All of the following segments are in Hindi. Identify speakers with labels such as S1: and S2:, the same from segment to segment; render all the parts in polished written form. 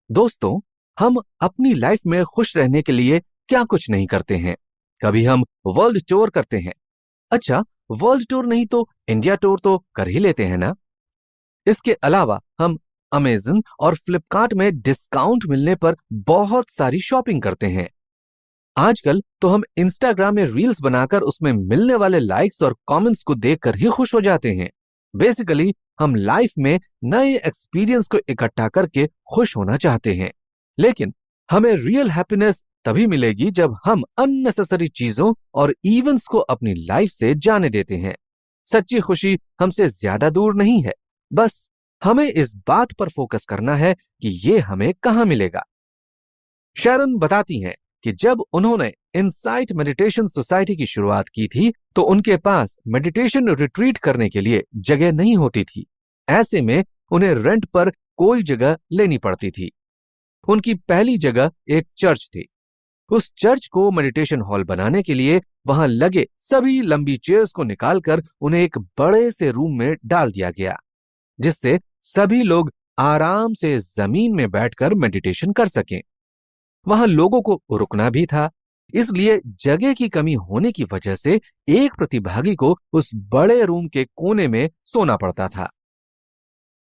S1: दोस्तों, हम अपनी लाइफ में खुश रहने के लिए क्या कुछ नहीं करते हैं। कभी हम वर्ल्ड टूर करते हैं। अच्छा, वर्ल्ड टूर नहीं तो इंडिया टूर तो कर ही लेते हैं ना। इसके अलावा हम अमेज़न और फ्लिपकार्ट में डिस्काउंट मिलने पर बहुत सारी शॉपिंग करते हैं। आजकल तो हम इंस्टाग्राम में रील्स बनाकर उसमें मिलने वाले लाइक्स और कमेंट्स को देखकर ही खुश हो जाते हैं। बेसिकली हम लाइफ में नए एक्सपीरियंस को इकट्ठा करके खुश होना चाहते हैं, लेकिन हमें रियल हैप्पीनेस तभी मिलेगी जब हम अननेसेसरी चीजों और इवेंट्स को अपनी लाइफ से जाने देते हैं। सच्ची खुशी हमसे ज्यादा दूर नहीं है, बस हमें इस बात पर फोकस करना है कि ये हमें कहाँ मिलेगा। शैरन बताती हैं कि जब उन्होंने इनसाइट मेडिटेशन सोसाइटी की शुरुआत की थी तो उनके पास मेडिटेशन रिट्रीट करने के लिए जगह नहीं होती थी। ऐसे में उन्हें रेंट पर कोई जगह लेनी पड़ती थी। उनकी पहली जगह एक चर्च थी। उस चर्च को मेडिटेशन हॉल बनाने के लिए वहां लगे सभी लंबी चेयर्स को निकालकर उन्हें एक बड़े से रूम में डाल दिया गया, जिससे सभी लोग आराम से जमीन में बैठकर मेडिटेशन कर सकें। वहां लोगों को रुकना भी था, इसलिए जगह की कमी होने की वजह से एक प्रतिभागी को उस बड़े रूम के कोने में सोना पड़ता था।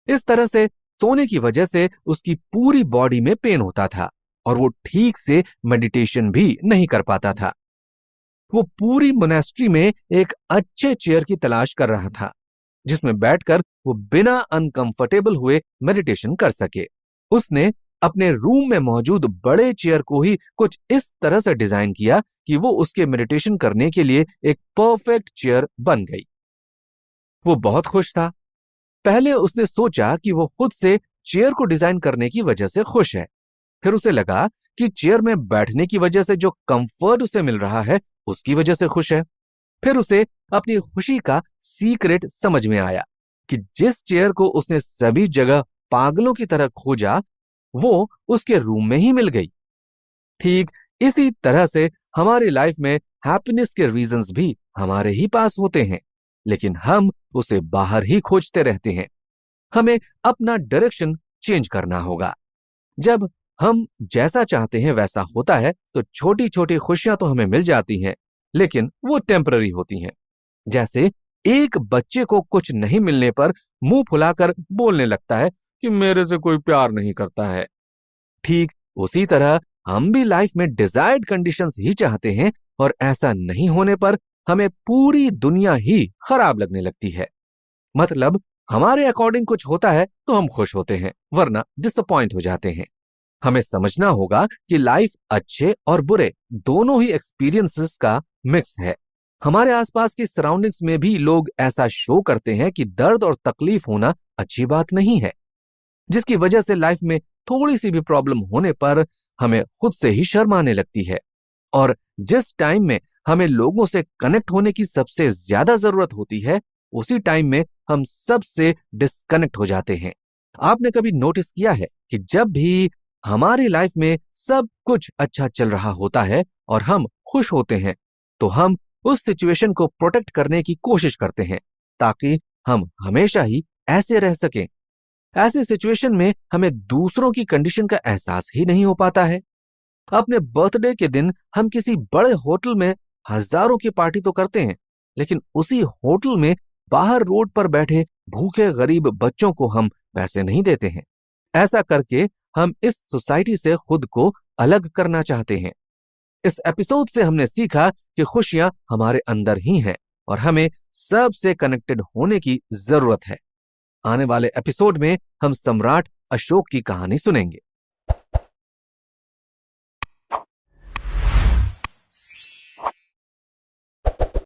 S1: इस तरह से सोने की वजह से उसकी पूरी बॉडी में पेन होता था और वो ठीक से मेडिटेशन भी नहीं कर पाता था। वो पूरी मोनेस्ट्री में एक अच्छे चेयर की तलाश कर रहा था जिसमें बैठकर वो बिना अनकंफर्टेबल हुए मेडिटेशन कर सके। उसने अपने रूम में मौजूद बड़े चेयर को ही कुछ इस तरह से डिजाइन किया कि वो उसके मेडिटेशन करने के लिए एक परफेक्ट चेयर बन गई। वो बहुत खुश था। पहले उसने सोचा कि वो खुद से चेयर को डिजाइन करने की वजह से खुश है। फिर उसे लगा कि चेयर में बैठने की वजह से जो कंफर्ट उसे मिल रहा है उसकी वजह से खुश है। फिर उसे अपनी खुशी का सीक्रेट समझ में आया कि जिस चेयर को उसने सभी जगह पागलों की तरह खोजा वो उसके रूम में ही मिल गई। ठीक इसी तरह से हमारी लाइफ में हैप्पीनेस के रीजंस भी हमारे ही पास होते हैं, लेकिन हम उसे बाहर ही खोजते रहते हैं। हमें अपना डायरेक्शन चेंज करना होगा। जब हम जैसा चाहते हैं वैसा होता है तो छोटी छोटी खुशियां तो हमें मिल जाती हैं, लेकिन वो टेम्पररी होती हैं। जैसे एक बच्चे को कुछ नहीं मिलने पर मुंह फुलाकर बोलने लगता है कि मेरे से कोई प्यार नहीं करता है। ठीक उसी तरह हम भी लाइफ में डिजायर्ड कंडीशंस ही चाहते हैं और ऐसा नहीं होने पर हमें पूरी दुनिया ही खराब लगने लगती है। मतलब हमारे अकॉर्डिंग कुछ होता है तो हम खुश होते हैं, वरना डिसअपॉइंट हो जाते हैं। हमें समझना होगा कि लाइफ अच्छे और बुरे दोनों ही एक्सपीरियंसेस का मिक्स है। हमारे आसपास की सराउंडिंग्स में भी लोग ऐसा शो करते हैं कि दर्द और तकलीफ होना अच्छी बात नहीं है, जिसकी वजह से लाइफ में थोड़ी सी भी प्रॉब्लम होने पर हमें खुद से ही शर्म आने लगती है। और जिस टाइम में हमें लोगों से कनेक्ट होने की सबसे ज्यादा जरूरत होती है उसी टाइम में हम सबसे डिस्कनेक्ट हो जाते हैं। आपने कभी नोटिस किया है कि जब भी हमारी लाइफ में सब कुछ अच्छा चल रहा होता है और हम खुश होते हैं तो हम उस सिचुएशन को प्रोटेक्ट करने की कोशिश करते हैं ताकि हम हमेशा ही ऐसे रह सकें। ऐसे सिचुएशन में हमें दूसरों की कंडीशन का एहसास ही नहीं हो पाता है। अपने बर्थडे के दिन हम किसी बड़े होटल में हजारों की पार्टी तो करते हैं, लेकिन उसी होटल में बाहर रोड पर बैठे भूखे गरीब बच्चों को हम पैसे नहीं देते हैं। ऐसा करके हम इस सोसाइटी से खुद को अलग करना चाहते हैं। इस एपिसोड से हमने सीखा कि खुशियां हमारे अंदर ही हैं और हमें सबसे कनेक्टेड होने की जरूरत है। आने वाले एपिसोड में हम सम्राट अशोक की कहानी सुनेंगे।